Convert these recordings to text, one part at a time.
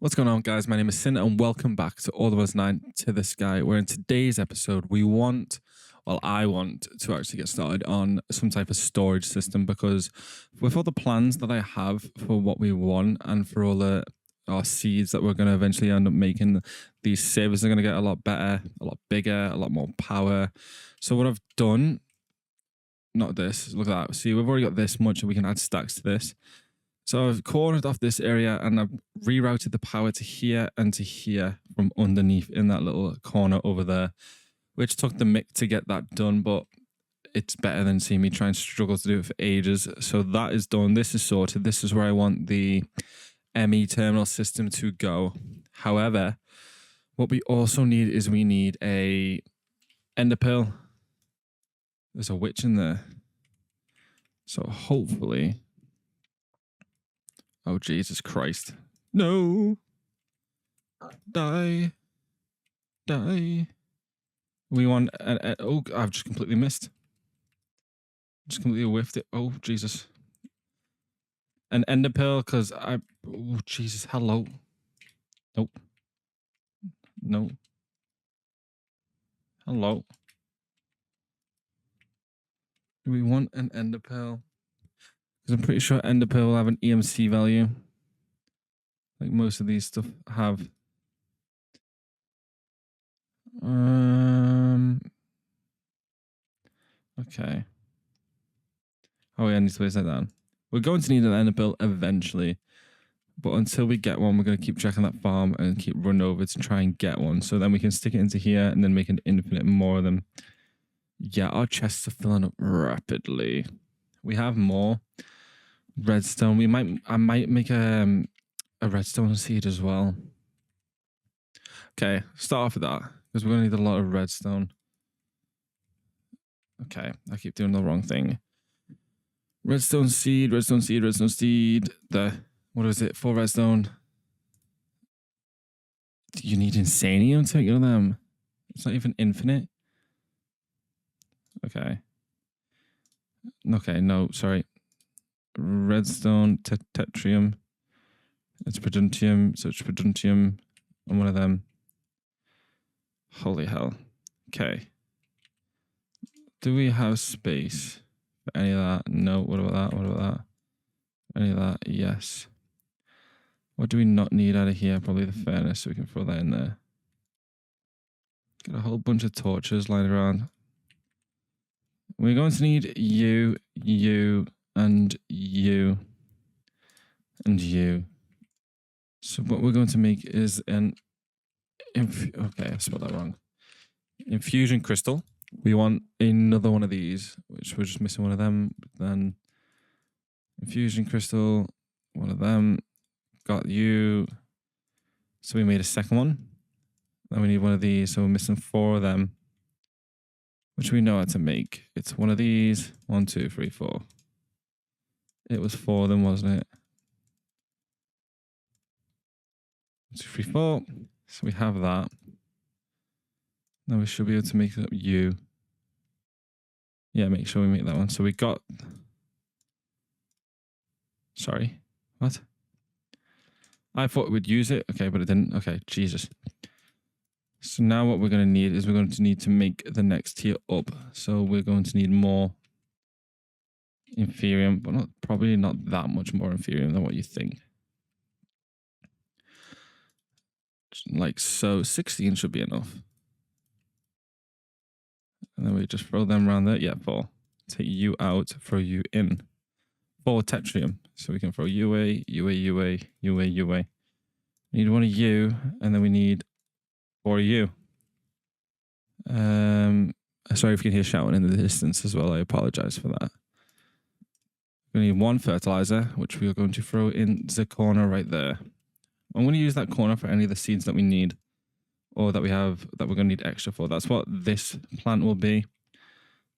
What's going on, guys? My name is Sin, and welcome back to All of Us 9 to the Sky, where in today's episode, I want to actually get started on some type of storage system, because with all the plans that I have for what we want and for all our seeds that we're going to eventually end up making, these servers are going to get a lot better, a lot bigger, a lot more power. So what I've done, not this, look at that. See, we've already got this much, and we can add stacks to this. So I've cornered off this area and I've rerouted the power to here and to here from underneath in that little corner over there, which took the mick to get that done, but it's better than seeing me try and struggle to do it for ages. So that is done. This is sorted. This is where I want the ME terminal system to go. However, what we also need is we need a ender pearl. There's a witch in there. So hopefully... Oh, Jesus Christ. No. Die. Die. We want... oh, I've just completely missed. Just completely whiffed it. Oh, Jesus. An ender pearl, because I... Oh, Jesus. Hello. Nope. No. Hello. Do we want an ender pearl? Because I'm pretty sure ender pearl will have an EMC value, like most of these stuff have. Okay. Oh yeah, I need to place that down. We're going to need an ender pearl eventually, but until we get one, we're going to keep checking that farm and keep running over to try and get one. So then we can stick it into here and then make an infinite more of them. Yeah, our chests are filling up rapidly. We have more redstone. I might make a redstone seed as well. Okay, start off with that, because we're going to need a lot of redstone. Okay, I keep doing the wrong thing. Redstone seed, redstone seed, redstone seed. What is it? 4 redstone. You need insanium to get them. It's not even infinite. Okay. Okay, no, sorry. Redstone, tetrium. It's preduntium, so it's preduntium on one of them. Holy hell. Okay. Do we have space for any of that? No. What about that? What about that? Any of that? Yes. What do we not need out of here? Probably the furnace, so we can throw that in there. Got a whole bunch of torches lying around. We're going to need you, and you, and you. So what we're going to make is an... okay, I spelled that wrong. Infusion crystal. We want another one of these, which we're just missing one of them. Then infusion crystal, one of them. Got you. So we made a second one. Then we need one of these, so we're missing 4 of them, which we know how to make. It's one of these. 1, 2, 3, 4. It was 4 of them, wasn't it? 1, 2, 3, 4. So we have that. Now we should be able to make up you. Yeah, make sure we make that one. So we got... Sorry. What? I thought we'd use it. Okay, but it didn't. Okay, Jesus. So now what we're going to need is we're going to need to make the next tier up. So we're going to need more inferium, but probably not that much more inferium than what you think. Like so, 16 should be enough. And then we just throw them around there. Yeah, 4. Take you out, throw you in. 4 tetrium. So we can throw you away, you away, you away, you away, you away. We need one of you, and then we need 4 of you. Sorry if you can hear shouting in the distance as well. I apologize for that. We need 1 fertilizer, which we are going to throw in the corner right there. I'm going to use that corner for any of the seeds that we need, or that we have that we're going to need extra for. That's what this plant will be.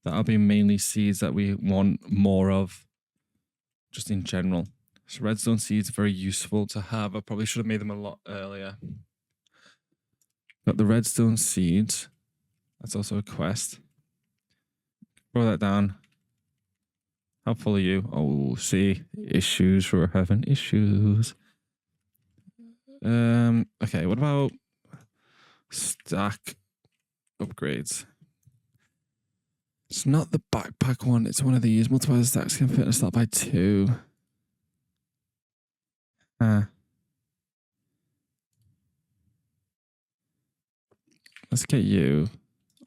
That'll be mainly seeds that we want more of, just in general. So redstone seeds are very useful to have. I probably should have made them a lot earlier. Got the redstone seeds. That's also a quest. Throw that down. How full are you? Oh, see, issues. We're having issues. Okay, what about stack upgrades? It's not the backpack one. It's one of these. Multiply the stacks can fit a stack by 2. Let's get you.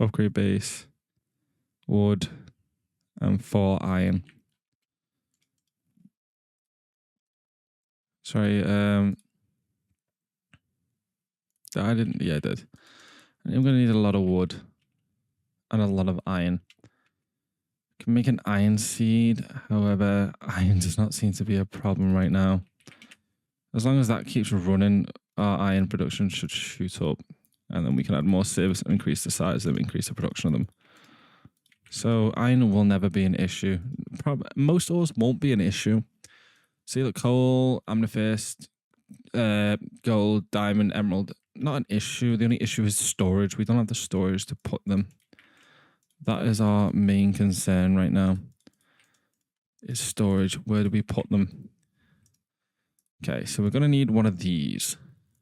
Upgrade base. Wood. And 4 iron. Sorry, I didn't. Yeah, I did. I'm going to need a lot of wood. And a lot of iron. Can make an iron seed. However, iron does not seem to be a problem right now. As long as that keeps running, our iron production should shoot up. And then we can add more sieves and increase the size of them, increase the production of them. So iron will never be an issue. Most ores won't be an issue. See, look, coal, amethyst, gold, diamond, emerald. Not an issue. The only issue is storage. We don't have the storage to put them. That is our main concern right now. Is storage. Where do we put them? Okay, so we're going to need one of these,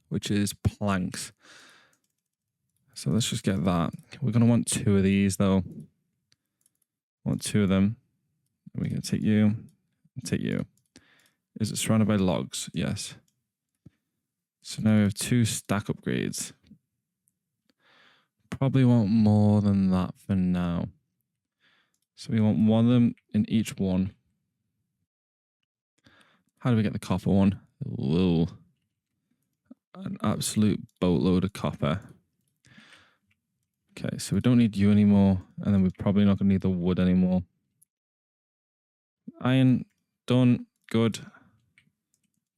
which is planks. So let's just get that. We're going to want 2 of these, though. Want 2 of them. We can take you. Take you. Is it surrounded by logs? Yes. So now we have 2 stack upgrades. Probably want more than that for now. So we want 1 of them in each one. How do we get the copper one? Whoa. An absolute boatload of copper. Okay, so we don't need you anymore. And then we're probably not going to need the wood anymore. Iron, done. Good.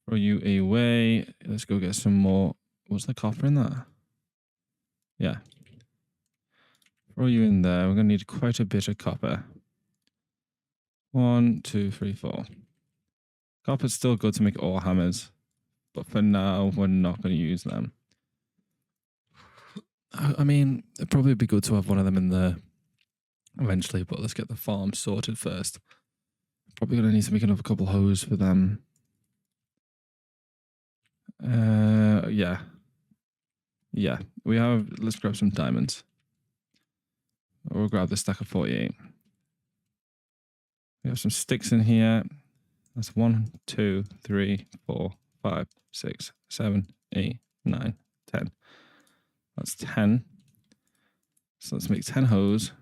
Throw you away. Let's go get some more. What's the copper in that? Yeah. Throw you in there. We're going to need quite a bit of copper. 1, 2, 3, 4. Copper's still good to make ore hammers. But for now, we're not going to use them. I mean, it'd probably be good to have one of them in there eventually, but let's get the farm sorted first. Probably going to need to make another couple hoes for them. Yeah. Yeah, we have, let's grab some diamonds. We'll grab the stack of 48. We have some sticks in here. That's 1, 2, 3, 4, 5, 6, 7, 8, 9, 10. That's 10. So let's make 10 hoes.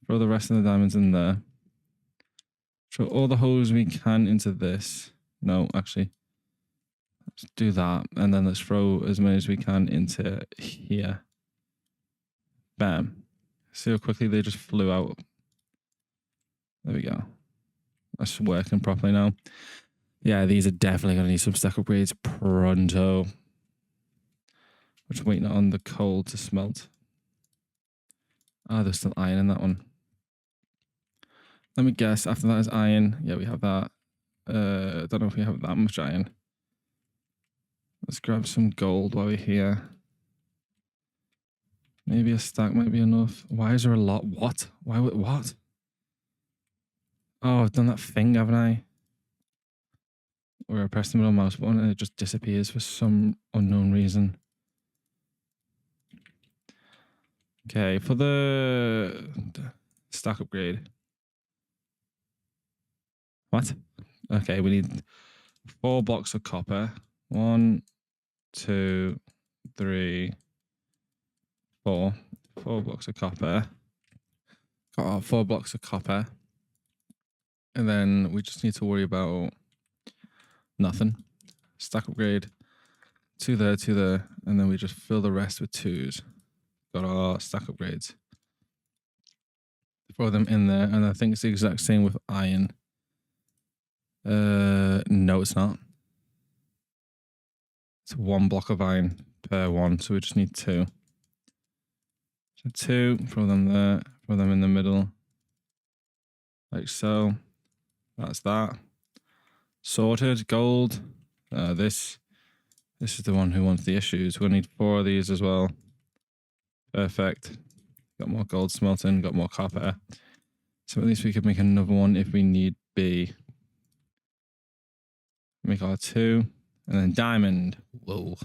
Throw the rest of the diamonds in there. Throw all the hoes we can into this. No, actually. Let's do that. And then let's throw as many as we can into here. Bam. See how quickly they just flew out. There we go. That's working properly now. Yeah, these are definitely going to need some stack upgrades pronto. We're just waiting on the coal to smelt. Ah, there's still iron in that one. Let me guess. After that is iron. Yeah, we have that. I don't know if we have that much iron. Let's grab some gold while we're here. Maybe a stack might be enough. Why is there a lot? What? Why? What? Oh, I've done that thing, haven't I? Where I press the middle mouse button and it just disappears for some unknown reason. Okay, for the stack upgrade. What? Okay, we need 4 blocks of copper. 1, 2, 3, 4. 4 blocks of copper. Got our 4 blocks of copper. And then we just need to worry about nothing. Stack upgrade. 2 there, 2 there. And then we just fill the rest with 2s. Got our stack upgrades. Throw them in there. And I think it's the exact same with iron. No, it's not. It's 1 block of iron per one. So we just need 2. So 2, throw them there. Throw them in the middle. Like so. That's that. Sorted. Gold. This is the one who wants the issues. We'll need 4 of these as well. Perfect. Got more gold smelting. Got more copper. So at least we could make another one if we need be. Make our 2. And then diamond. Whoa.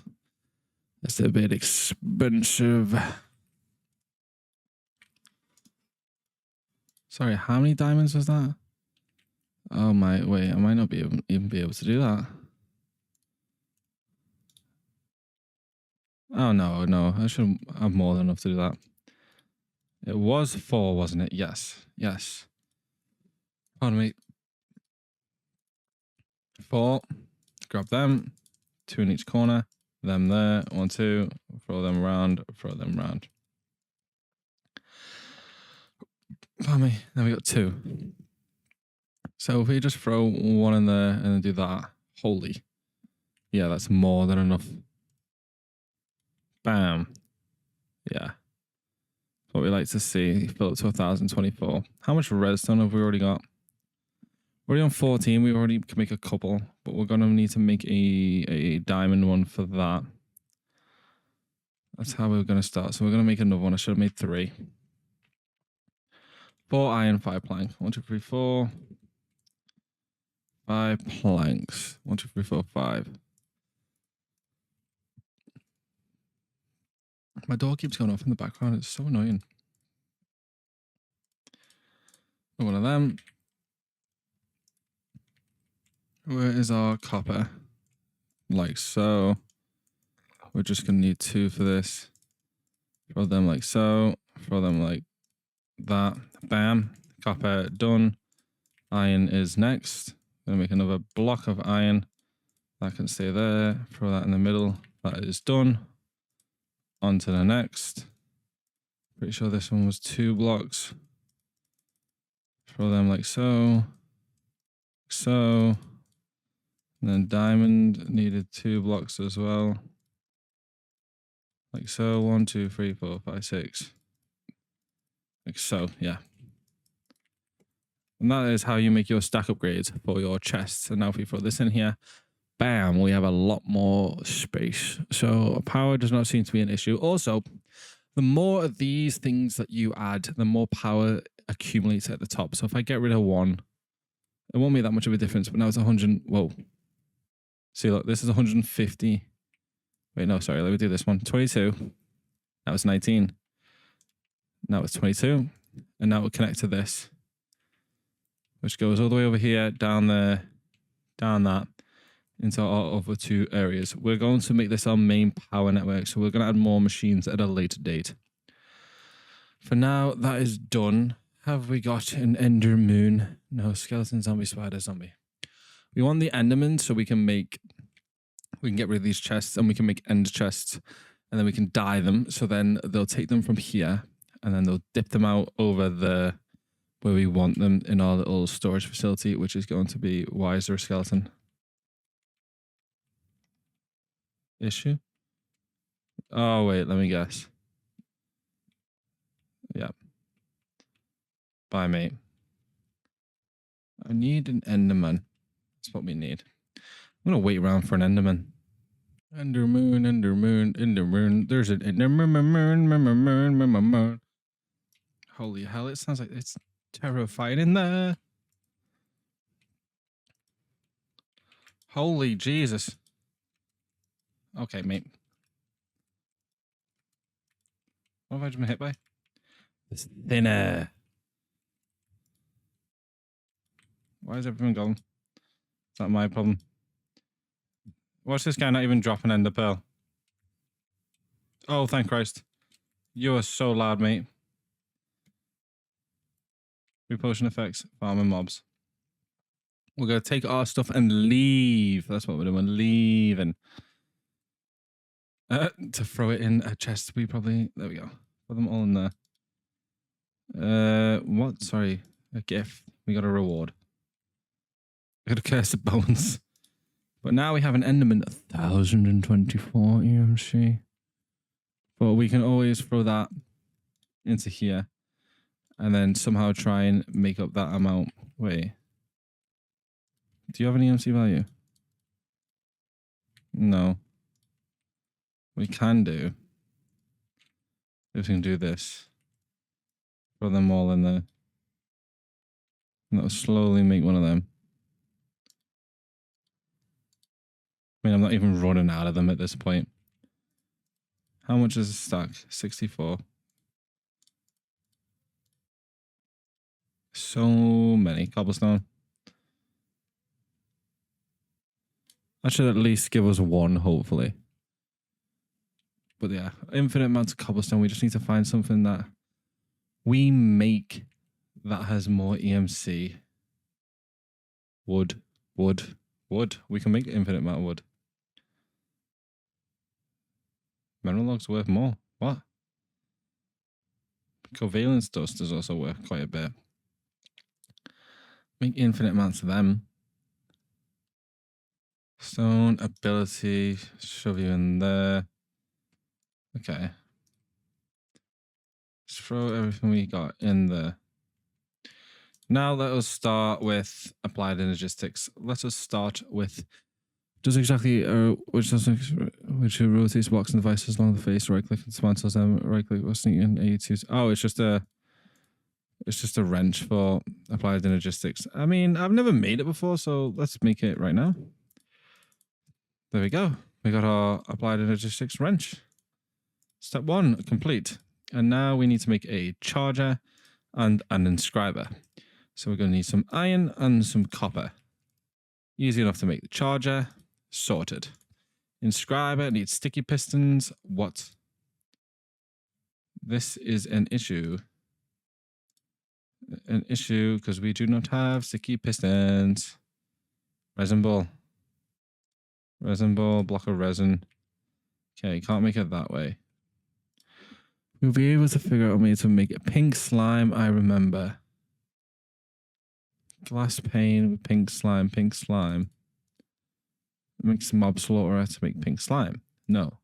That's a bit expensive. Sorry, how many diamonds was that? Oh my, wait, I might not be even be able to do that. Oh no, I should have more than enough to do that. It was 4, wasn't it? Yes. Pardon me. 4. Grab them. 2 in each corner. Them there. 1, 2. Throw them around. Pardon me. Then we got 2. So if we just throw 1 in there and then do that. Holy. Yeah, that's more than enough. Bam. Yeah. What we like to see. Fill up to 1024. How much redstone have we already got? We're already on 14. We already can make a couple, but we're going to need to make a diamond one for that. That's how we're going to start. So we're going to make another one. I should have made 3. 4 iron, 5 plank. 1, 2, 3, 4. 5 planks. 1, 2, 3, 4, 5. My door keeps going off in the background. It's so annoying. One of them. Where is our copper? Like so. We're just going to need 2 for this. Throw them like so. Throw them like that. Bam. Copper done. Iron is next. Gonna make another block of iron. That can stay there. Throw that in the middle. That is done. On to the next. Pretty sure this one was 2 blocks. Throw them like so. So. And then diamond needed 2 blocks as well. Like so. 1, 2, 3, 4, 5, 6. Like so, yeah. And that is how you make your stack upgrades for your chests. And now if we throw this in here, bam, we have a lot more space. So power does not seem to be an issue. Also, the more of these things that you add, the more power accumulates at the top. So if I get rid of 1, it won't make that much of a difference. But now it's 100. Whoa. See, look, this is 150. Wait, no, sorry. Let me do this one. 22. Now it's 19. Now it's 22. And now we'll connect to this, which goes all the way over here, down there, down that, into our other 2 areas. We're going to make this our main power network, so we're going to add more machines at a later date. For now, that is done. Have we got an ender moon? No, skeleton, zombie, spider, zombie. We want the enderman so we can get rid of these chests and we can make end chests, and then we can dye them. So then they'll take them from here and then they'll dip them out over the where we want them in our little storage facility, which is going to be, why is there a skeleton? Issue? Oh, wait, let me guess. Yeah. Bye, mate. I need an enderman. That's what we need. I'm going to wait around for an enderman. Endermoon, endermoon, endermoon. There's an endermoon. Holy hell, it sounds like it's terrifying in there. Holy Jesus. Okay, mate. What have I just been hit by? It's thinner. Why is everyone gone? It's not my problem. Watch this guy not even drop an ender pearl. Oh, thank Christ. You are so loud, mate. Repulsion effects, farming mobs. We're going to take our stuff and leave. That's what we're doing. Leaving. To throw it in a chest, we probably... There we go. Put them all in there. What? Sorry. A gift. We got a reward. I got a curse of bones. But now we have an enderman. 1024 EMC. But we can always throw that into here. And then somehow try and make up that amount. Wait. Do you have an EMC value? No. We can do. If we can do this. Throw them all in there. And that'll slowly make one of them. I mean, I'm not even running out of them at this point. How much is a stack? 64. So many. Cobblestone. That should at least give us one, hopefully. But yeah, infinite amounts of cobblestone. We just need to find something that we make that has more EMC. Wood. We can make an infinite amount of wood. Mineral logs worth more. What? Covalence dust is also worth quite a bit. Make infinite amounts of them. Stone ability. Shove you in there. Okay. Let's throw everything we got in there. Now let us start with applied energistics. Let us start with does exactly which rotates blocks and devices along the face. Right click and dismantles them. Right click or sneak in A2. Oh, it's just a wrench for applied energistics. I mean, I've never made it before, so let's make it right now. There we go. We got our applied energistics wrench. Step 1 complete. And now we need to make a charger and an inscriber. So we're going to need some iron and some copper. Easy enough to make the charger. Sorted. Inscriber needs sticky pistons. What? This is an issue. An issue because we do not have sticky pistons. Resin ball. Resin ball, block of resin. Okay, can't make it that way. We'll be able to figure out a way to make a pink slime, I remember. Glass pane with pink slime, pink slime. Make some mob slaughterer to make pink slime. No.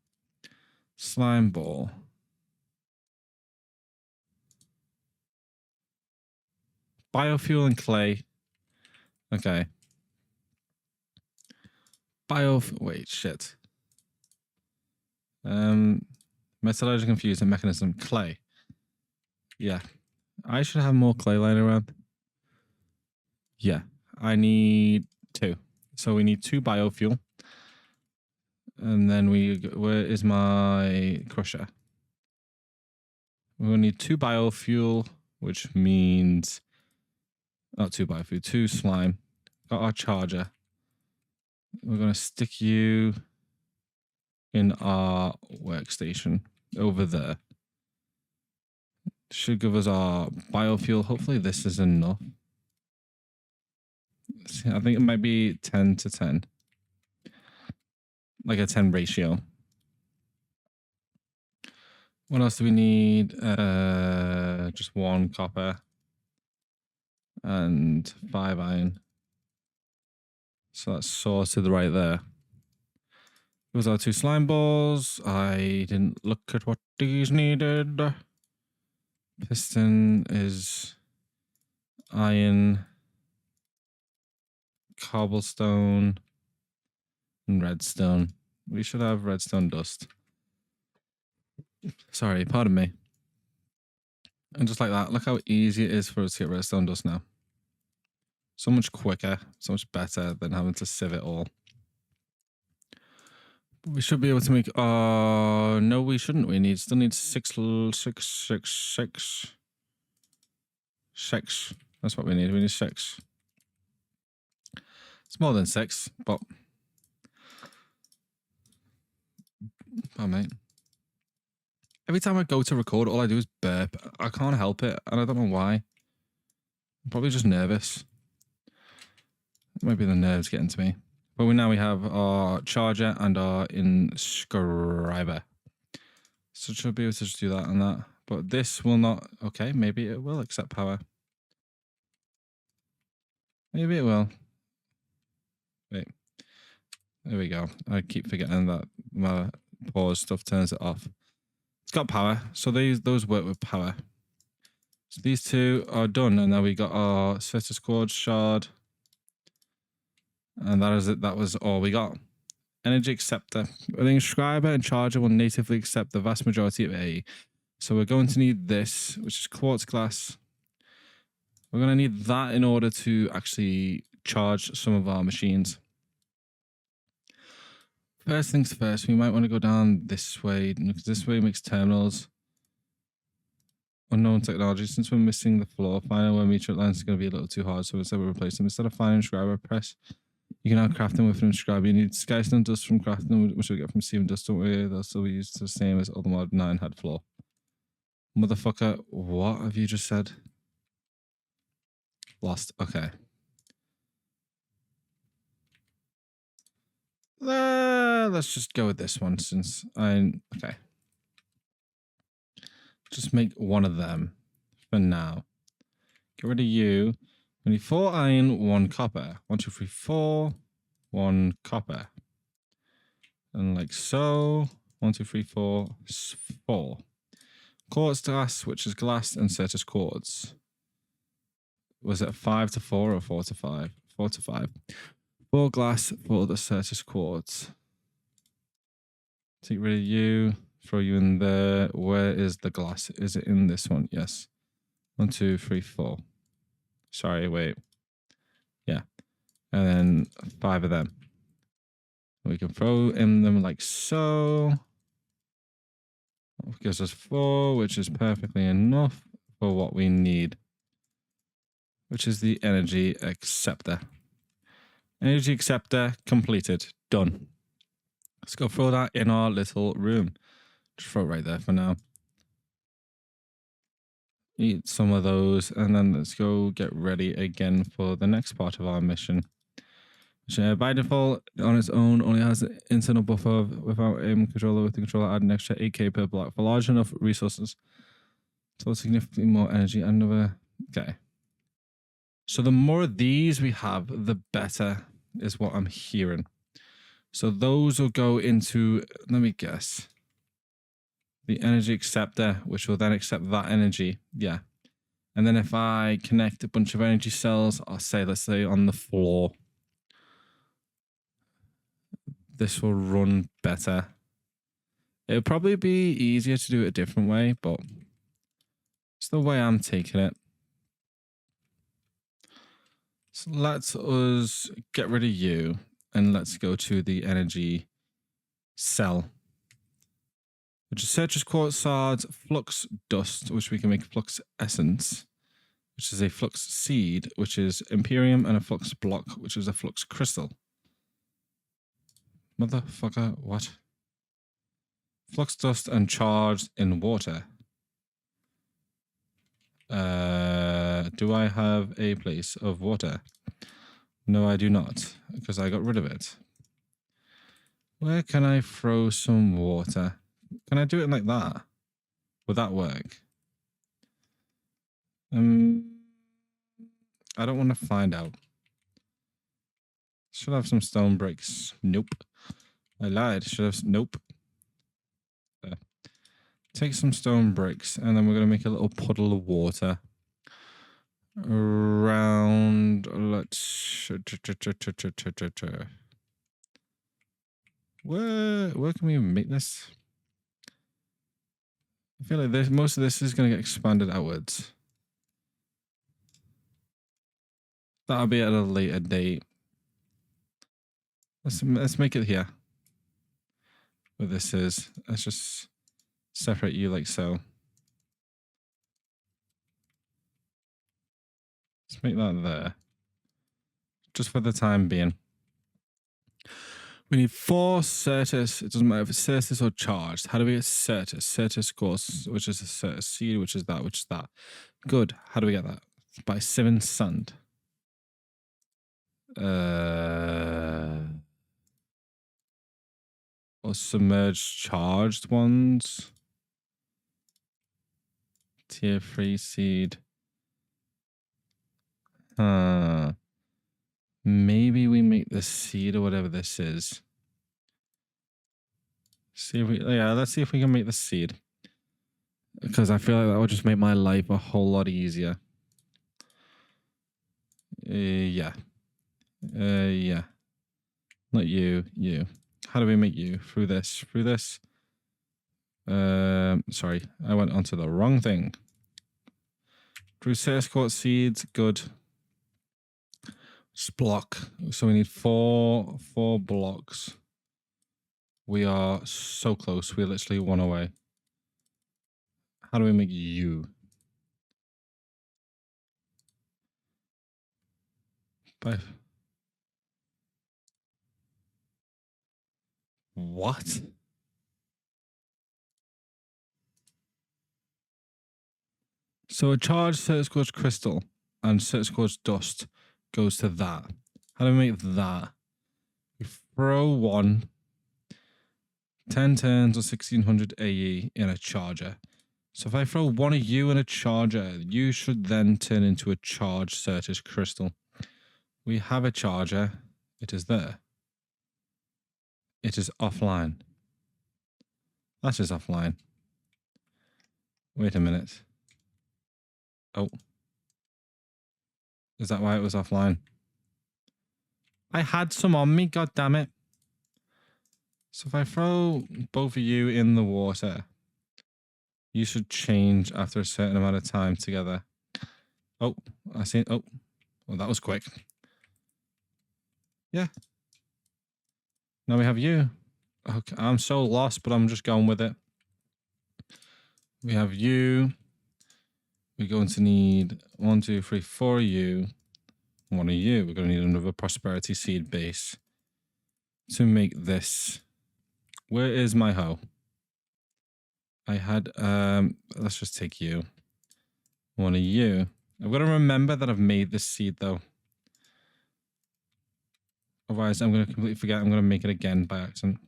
Slime ball. Biofuel and clay. Okay. Wait, shit. Metallurgical confusion mechanism. Clay. Yeah. I should have more clay lying around. Yeah. I need 2. So we need 2 biofuel. And then where is my crusher? We're going to need 2 biofuel, which means not 2 biofuel, 2 slime. Got our charger. We're going to stick you in our workstation over there. Should give us our biofuel. Hopefully this is enough. I think it might be 10 to 10. Like a 10 ratio. What else do we need? Just 1 copper and 5 iron. So that's sorted right there. Those are 2 slime balls. I didn't look at what these needed. Piston is iron, cobblestone, and redstone. We should have redstone dust. Sorry, pardon me. And just like that, look how easy it is for us to get redstone dust now. So much quicker, so much better than having to sieve it all. We should be able to make. No, we shouldn't. We still need 6. That's what we need. We need 6. It's more than 6, but oh mate. Every time I go to record, all I do is burp. I can't help it, and I don't know why. I'm probably just nervous. It might be the nerves getting to me. But now we have our charger and our inscriber. So it should be able to just do that and that. But this will not. Okay, maybe it will accept power. Maybe it will. Wait. There we go. I keep forgetting that my pause stuff turns it off. It's got power. So those work with power. So these 2 are done. And now we got our Cetus Quartz shard. And that is it. That was all we got. Energy acceptor. The inscriber and charger will natively accept the vast majority of AE. So we're going to need this, which is quartz glass. We're going to need that in order to actually charge some of our machines. First things first, we might want to go down this way, because this way makes terminals. Unknown technology. Since we're missing the floor, finding where meteorite lines is going to be a little too hard, so instead we replace them. Instead of finding Inscriber press, you can now craft them with an Inscriber. You need Skystone dust from crafting, which we get from Steven Dust. Don't worry, they'll still be used the same as other Mod 9 had floor. Motherfucker, what have you just said? Lost. Okay. Let's just go with this one since okay. Just make one of them for now. Get rid of you. We need 4 iron, 1 copper. 1, 2, 3, 4. 1 copper. And like so. 1, 2, 3, 4. 4. Quartz glass, which is glass, and Certus quartz. Was it 5 to 4 or 4 to 5? 4 to 5. 4 glass for the Certus quartz. Take rid of you. Throw you in there. Where is the glass? Is it in this one? Yes. 1, 2, 3, 4. Sorry, wait. Yeah. And then 5 of them. We can throw in them like so. Gives us 4, which is perfectly enough for what we need. Which is the energy acceptor. Energy acceptor completed. Done. Let's go throw that in our little room. Just throw it right there for now. Eat some of those, and then let's go get ready again for the next part of our mission. Which, by default, on its own, only has an internal buffer without aim controller. With the controller, add an extra 8k per block for large enough resources. So significantly more energy. Another. Okay. So the more of these we have, the better is what I'm hearing. So those will go into, let me guess, the energy acceptor, which will then accept that energy. Yeah. And then if I connect a bunch of energy cells, I'll say, let's say on the floor, this will run better. It'll probably be easier to do it a different way, but it's the way I'm taking it. So let us get rid of you and let's go to the energy cell, which is Certus quartz shards, flux dust, which we can make flux essence, which is a flux seed, which is Imperium, and a flux block, which is a flux crystal. Motherfucker, what? Flux dust and charged in water. Do I have a place of water? No, I do not, because I got rid of it. Where can I throw some water? Can I do it like that? Would that work? I don't want to find out. Should have some stone bricks. Nope. I lied. Should have. Nope. There. Take some stone bricks, and then we're going to make a little puddle of water around. Let's. Where can we make this? I feel like most of this is going to get expanded outwards. That'll be at a later date. Let's make it here. Where this is. Let's just separate you like so. Let's make that there. Just for the time being. We need 4 Certus. It doesn't matter if it's Certus or charged. How do we get Certus? Certus course, which is a Certus seed, which is that, which is that. Good. How do we get that? By 7 sand. Or submerged charged ones. Tier 3 seed. Maybe we make the seed or whatever this is. See if let's see if we can make the seed. Because I feel like that would just make my life a whole lot easier. Yeah. Yeah. Not you. You. How do we make you? Through this. Through this. Sorry. I went onto the wrong thing. Through Certus quartz seeds. Good. Just block. So we need 4 blocks. We are so close. We're literally one away. How do we make you? By... What? So a charged Circuit Scorch Crystal and Circuit Scorch Dust goes to that. How do we make that? We throw 10 turns or 1600 AE in a charger. So if I throw one of you in a charger, you should then turn into a charged Circuit Crystal. We have a charger. It is there. It is offline. That is offline. Wait a minute. Oh. Is that why it was offline? I had some on me, god damn it. So if I throw both of you in the water, you should change after a certain amount of time together. Oh, I see. Oh, well, that was quick. Yeah. Now we have you. Okay, I'm so lost, but I'm just going with it. We have you. We're going to need 1, 2, 3, 4 of you. 1 of you. We're going to need another prosperity seed base to make this. Where is my hoe? I had, let's just take you. 1 of you. I've got to remember that I've made this seed though. Otherwise, I'm going to completely forget. I'm going to make it again by accident.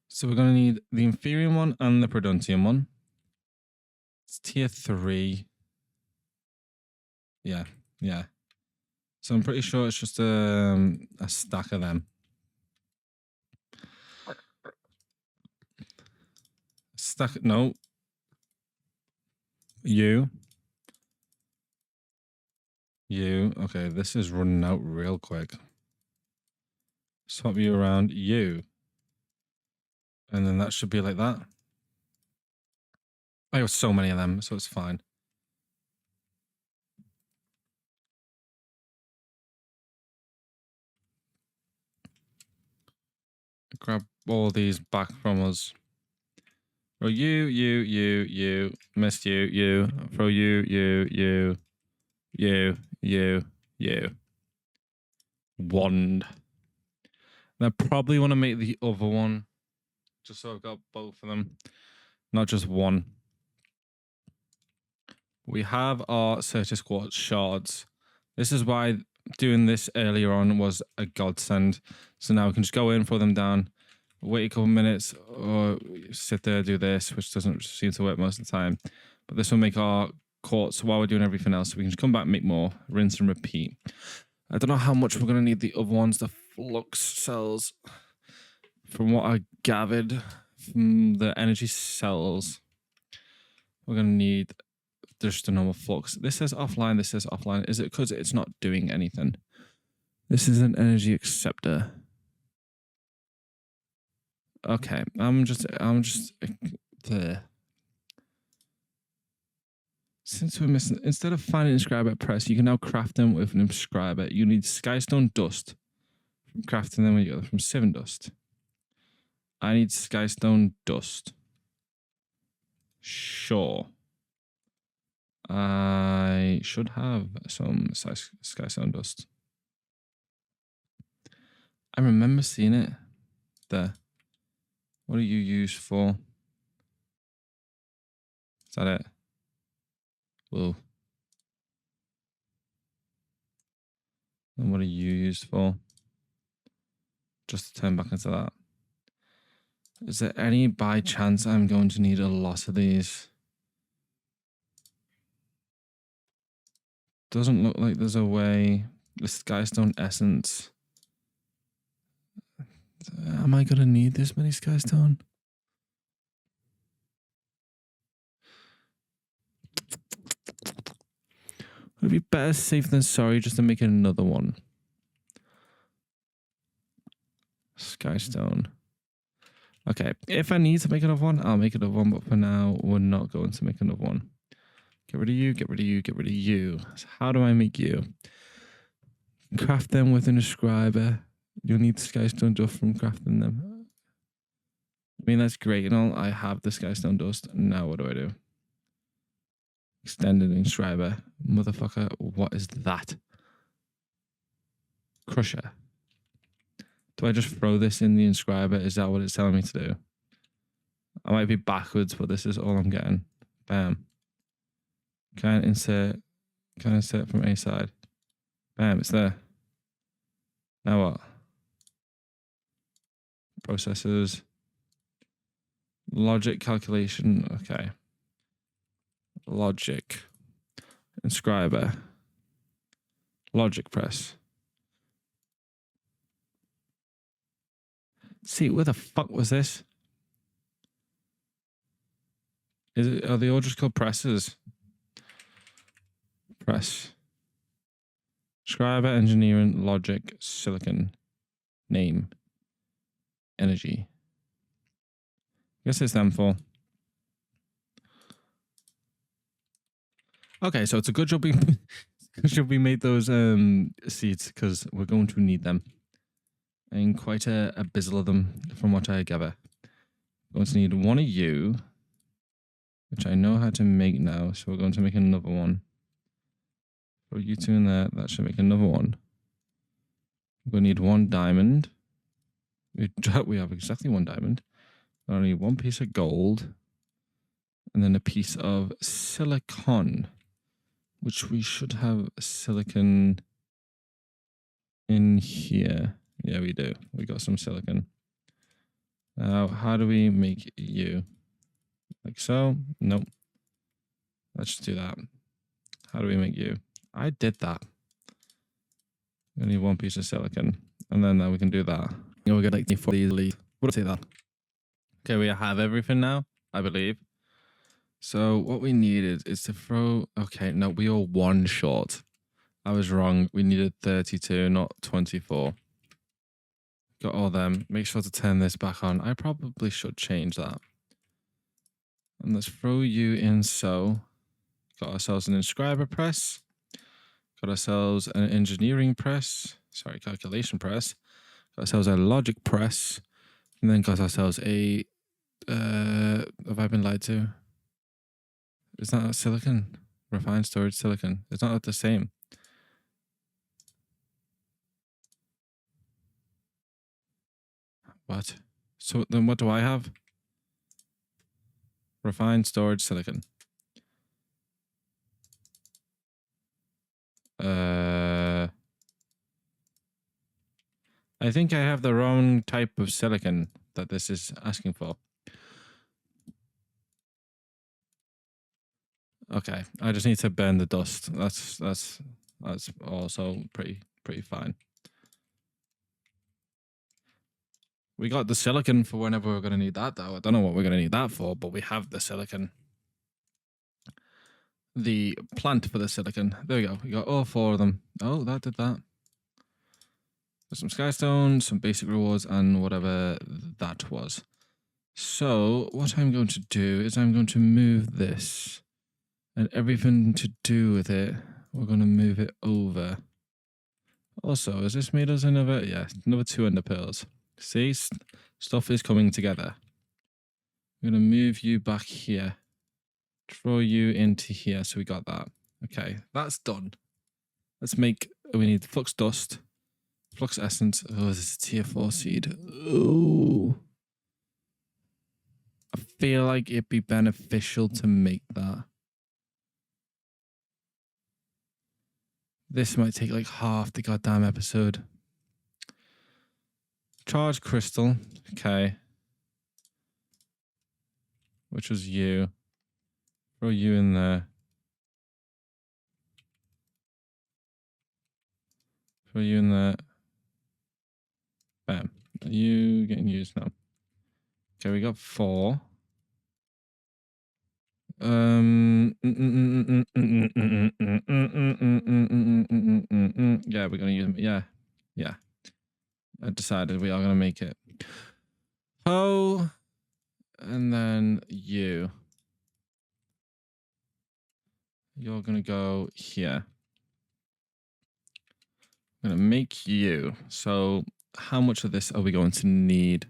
So we're going to need the Inferium one and the Preduntium one. It's tier 3. Yeah. So I'm pretty sure it's just a stack of them. No. You. Okay, this is running out real quick. Swap you around. You. And then that should be like that. I have so many of them, so it's fine. Grab all these back from us. Throw you. Missed you. Throw you. Wand. And I probably want to make the other one, just so I've got both of them, not just one. We have our Circuit Scorch shards. This is why doing this earlier on was a godsend. So now we can just go in, throw them down, wait a couple minutes, or sit there, do this, which doesn't seem to work most of the time. But this will make our quartz while we're doing everything else. So we can just come back, make more, rinse and repeat. I don't know how much we're going to need the other ones, the flux cells. From what I gathered from the energy cells, we're going to need just a normal flux. This says offline, this says offline. Is it because it's not doing anything? This is an energy acceptor. Okay, I'm just there. Since we're missing, instead of finding an inscriber press, you can now craft them with an inscriber. You need Skystone Dust from crafting them when you get them from Seven Dust. I need Skystone Dust. Sure. I should have some Skystone Dust. I remember seeing it there. What are you used for? Is that it? Whoa. And what are you used for? Just to turn back into that. Is there any by chance I'm going to need a lot of these? Doesn't look like there's a way. The Skystone Essence. Am I going to need this many Skystone? Would it be better safe than sorry just to make another one? Skystone. Okay, if I need to make another one, I'll make another one, but for now, we're not going to make another one. Get rid of you, get rid of you, get rid of you. So how do I make you? Craft them with an inscriber. You'll need skystone dust from crafting them. I mean, that's great and all. I have the skystone dust. Now what do? Extended inscriber. Motherfucker, what is that? Crusher. Do I just throw this in the inscriber? Is that what it's telling me to do? I might be backwards, but this is all I'm getting. Bam. Can I insert from A side? Bam, it's there. Now what? Processors. Logic calculation. Okay. Logic. Inscriber. Logic press. See, where the fuck was this? Are they all just called presses? Press. Scriber, engineering, logic, silicon, name, energy. I guess it's them for. Okay, so it's a good job we made those seeds because we're going to need them. And quite a bizzle of them from what I gather. We're going to need one of you, which I know how to make now, so we're going to make another one. Throw you two in there, that should make another one. We're going to need one diamond. We have exactly one diamond. Only one piece of gold. And then a piece of silicon, which we should have silicon in here. Yeah, we do. We got some silicon. Now, how do we make you? Like so? Nope. Let's just do that. How do we make you? I did that. We need one piece of silicon. And then we can do that. You know, we got like 4 easily. We'll say that. Okay, we have everything now, I believe. So what we needed is to throw... Okay, no, we are one short. I was wrong. We needed 32, not 24. Got all them. Make sure to turn this back on. I probably should change that. And let's throw you in so. Got ourselves an inscriber press. Got ourselves an engineering press. Sorry, calculation press. Got ourselves a logic press. And then got ourselves a... have I been lied to? Is that silicon? Refined storage silicon. It's not the same. What? So then what do I have? Refined storage silicon. I think I have the wrong type of silicon that this is asking for. Okay, I just need to burn the dust. That's also pretty fine. We got the silicon for whenever we're going to need that, though. I don't know what we're going to need that for, but we have the silicon. The plant for the silicon. There we go. We got all 4 of them. Oh, that did that. There's some skystone, some basic rewards, and whatever that was. So what I'm going to do is I'm going to move this. And everything to do with it, we're going to move it over. Also, has this made us another? Yeah, another 2 ender pearls. See, stuff is coming together. I'm going to move you back here. Throw you into here. So we got that. Okay, that's done. Let's make, we need flux dust, flux essence. Oh, this is a tier 4 seed. Oh. I feel like it'd be beneficial to make that. This might take like half the goddamn episode. Charge crystal. Okay. Which was you. Throw you in there. Throw you in there. Bam. Are you getting used now? Okay, we got 4. Yeah, we're gonna use them. Yeah. I decided we are gonna make it. Oh, and then you. You're gonna go here. I'm gonna make you. So how much of this are we going to need?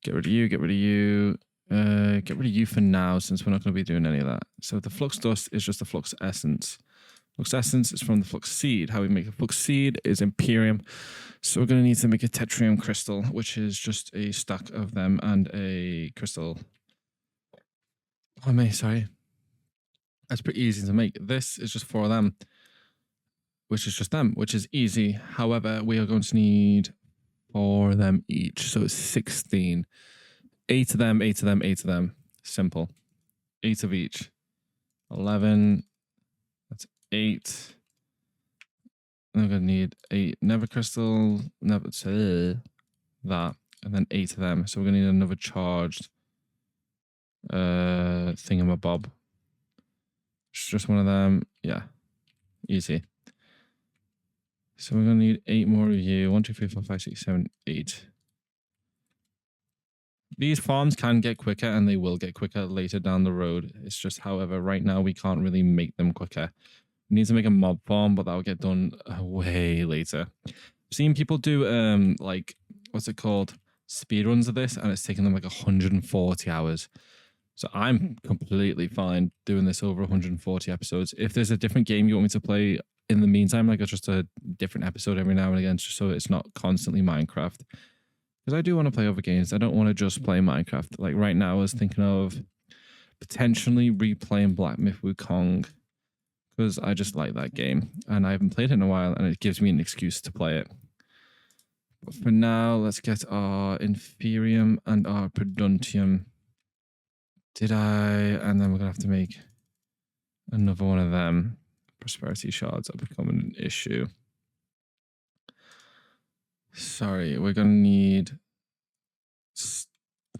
Get rid of you, get rid of you. Get rid of you for now, since we're not going to be doing any of that. So the flux dust is just a flux essence. Flux essence is from the flux seed. How we make a flux seed is Imperium. So we're going to need to make a Tetrium crystal, which is just a stack of them and a crystal. Oh, sorry. That's pretty easy to make. This is just 4 of them, which is just them, which is easy. However, we are going to need 4 of them each. So it's 16. 8 of them, 8 of them, 8 of them. Simple. 8 of each. 11. That's 8. And I'm going to need 8 Never Crystal. That. And then 8 of them. So we're going to need another charged thingamabob. It's just one of them. Yeah. Easy. So we're going to need 8 more of you. 1, 2, 3, 4, 5, 6, 7, 8. These farms can get quicker, and they will get quicker later down the road. It's just, however, right now we can't really make them quicker. We need to make a mob farm, but that will get done way later. I've seen people do, like, what's it called? Speedruns of this, and it's taking them like 140 hours. So I'm completely fine doing this over 140 episodes. If there's a different game you want me to play in the meantime, like just a different episode every now and again, just so it's not constantly Minecraft. Because I do want to play other games. I don't want to just play Minecraft. Like right now, I was thinking of potentially replaying Black Myth Wukong, because I just like that game. And I haven't played it in a while, and it gives me an excuse to play it. But for now, let's get our Inferium and our Preduntium. And then we're going to have to make another one of them. Prosperity shards are becoming an issue. Sorry, we're going to need...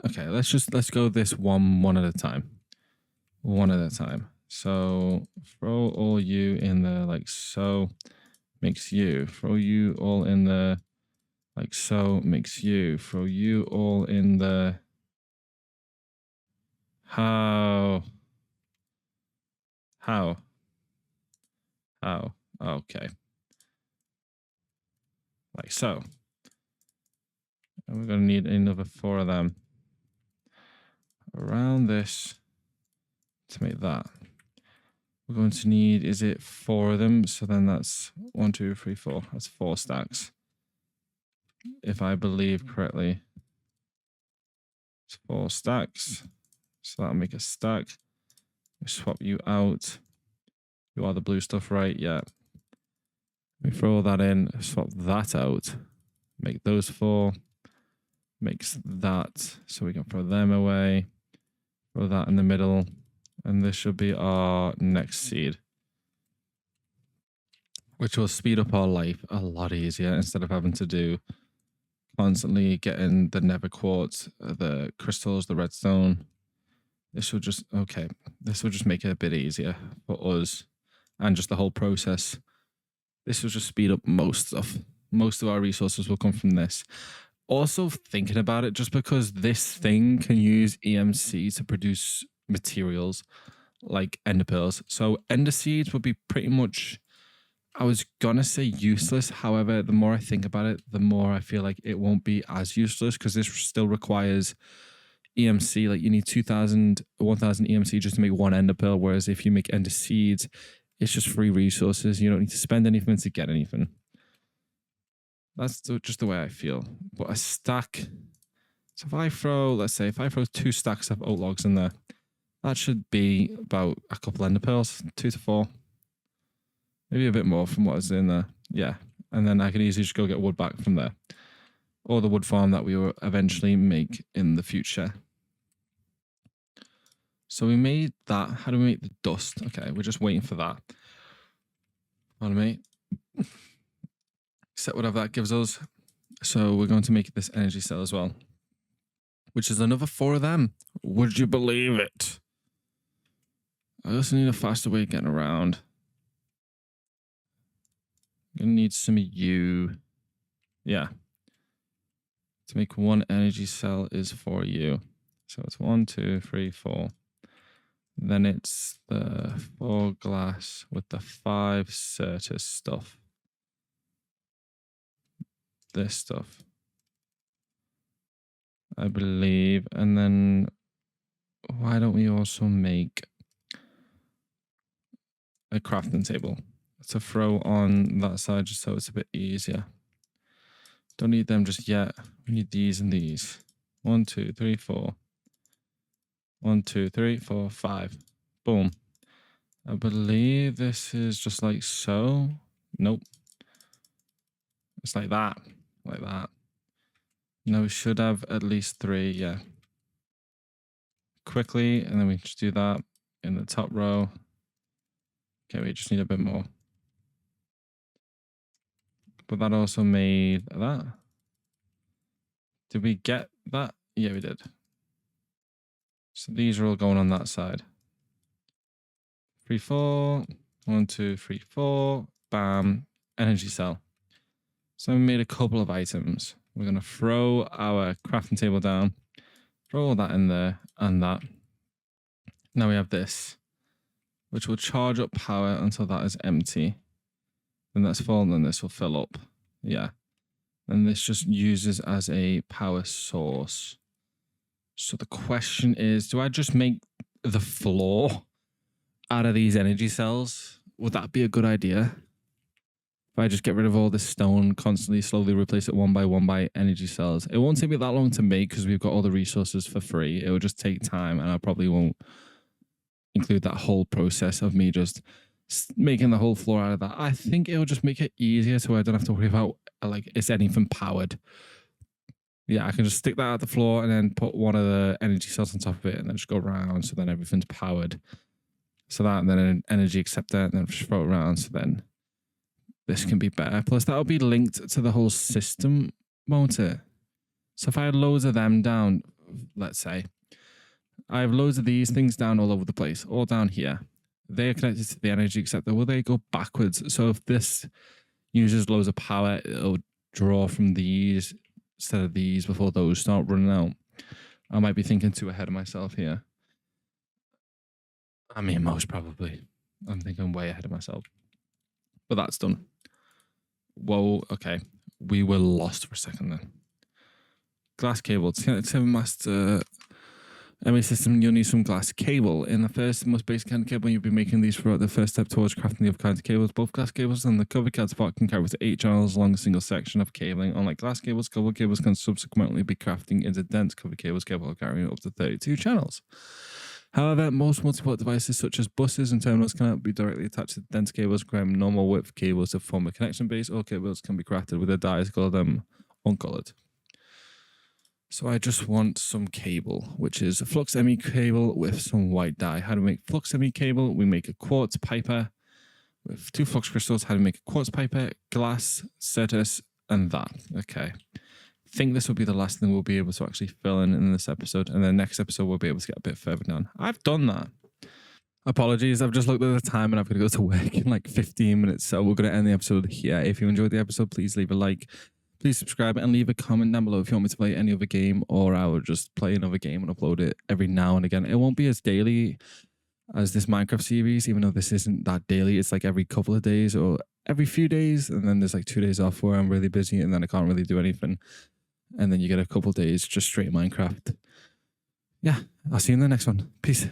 Okay, let's go this one at a time. One at a time. So throw all you in there like so. Makes you. Throw you all in there like so. Makes you. Throw you all in there. How? Okay. Like so. And we're going to need another 4 of them around this to make that. We're going to need, is it 4 of them? So then that's 1, 2, 3, 4. That's 4 stacks. If I believe correctly. It's 4 stacks. So that'll make a stack. We swap you out. You are the blue stuff, right? Yeah. We throw all that in, swap that out. Make those 4. Makes that. So we can throw them away. Throw that in the middle. And this should be our next seed, which will speed up our life a lot easier instead of having to do constantly getting the nether quartz, the crystals, the redstone. This will just, okay, this will just make it a bit easier for us and just the whole process. This will just speed up most stuff. Most of our resources will come from this. Also thinking about it, just because this thing can use EMC to produce materials like ender pearls. So ender seeds would be pretty much, I was gonna say useless. However, the more I think about it, the more I feel like it won't be as useless, because this still requires EMC. Like you need 1000 EMC just to make 1 ender pearl. Whereas if you make ender seeds, it's just free resources. You don't need to spend anything to get anything. That's just the way I feel. But a stack. So if I throw, let's say, if I throw 2 stacks of oak logs in there, that should be about a couple ender pearls, 2 to 4. Maybe a bit more from what is in there. Yeah. And then I can easily just go get wood back from there. Or the wood farm that we will eventually make in the future. So we made that. How do we make the dust? Okay, we're just waiting for that. Pardon me. Set whatever that gives us. So we're going to make this energy cell as well, which is another 4 of them. Would you believe it? I also need a faster way of getting around. I'm going to need some of you. Yeah. To make 1 energy cell is for you. So it's 1, 2, 3, 4. Then it's the 4 glass with the 5 Certus stuff. This stuff. I believe. And then why don't we also make a crafting table to throw on that side just so it's a bit easier. Don't need them just yet. We need these and these. 1, 2, 3, 4. 1, 2, 3, 4, 5. Boom. I believe this is just like so. Nope. It's like that. Like that. No, we should have at least 3. Yeah. Quickly. And then we just do that in the top row. Okay, we just need a bit more. But that also made that. Did we get that? Yeah, we did. So these are all going on that side. 3, 4. 1, 2, 3, 4. Bam. Energy cell. So we made a couple of items. We're going to throw our crafting table down. Throw all that in there and that. Now we have this, which will charge up power until that is empty. Then that's full, and then this will fill up. Yeah. And this just uses as a power source. So the question is, do I just make the floor out of these energy cells? Would that be a good idea? If I just get rid of all this stone, constantly, slowly replace it one by energy cells. It won't take me that long to make because we've got all the resources for free. It will just take time, and I probably won't include that whole process of me just making the whole floor out of that. I think it'll just make it easier so I don't have to worry about like it's anything powered. Yeah, I can just stick that at the floor and then put one of the energy cells on top of it and then just go around so then everything's powered. So that, and then an energy acceptor, and then just throw it around so then this can be better. Plus that'll be linked to the whole system, won't it? So if I had loads of them down, let's say, I have loads of these things down all over the place, all down here. They are connected to the energy acceptor. Will they go backwards? So if this uses loads of power, it'll draw from these instead of these before those start running out. I might be thinking too ahead of myself here. I mean, most probably. I'm thinking way ahead of myself. But that's done. Whoa, okay. We were lost for a second then. Glass cable. To connect to master MA system, you'll need some glass cable. In the first most basic kind of cable, you'll be making these throughout the first step towards crafting the other kinds of cables. Both glass cables and the covered counterpart can carry up to 8 channels along a single section of cabling. Unlike glass cables, covered cables can subsequently be crafting into dense covered cables capable of carrying up to 32 channels. However, most multi-port devices such as buses and terminals cannot be directly attached to dense cables, requiring normal width cables to form a connection base. All cables can be crafted with a dye to color them uncolored. So I just want some cable, which is a flux ME cable with some white dye. How to make flux ME cable? We make a quartz piper with 2 flux crystals. How to make a quartz piper, glass, certus, and that. Okay. I think this will be the last thing we'll be able to actually fill in this episode. And then next episode, we'll be able to get a bit further down. I've done that. Apologies. I've just looked at the time and I've got to go to work in like 15 minutes. So we're going to end the episode here. If you enjoyed the episode, please leave a like. Please subscribe and leave a comment down below if you want me to play any other game, or I will just play another game and upload it every now and again. It won't be as daily as this Minecraft series, even though this isn't that daily. It's like every couple of days or every few days. And then there's like 2 days off where I'm really busy and then I can't really do anything. And then you get a couple of days just straight Minecraft. Yeah, I'll see you in the next one. Peace.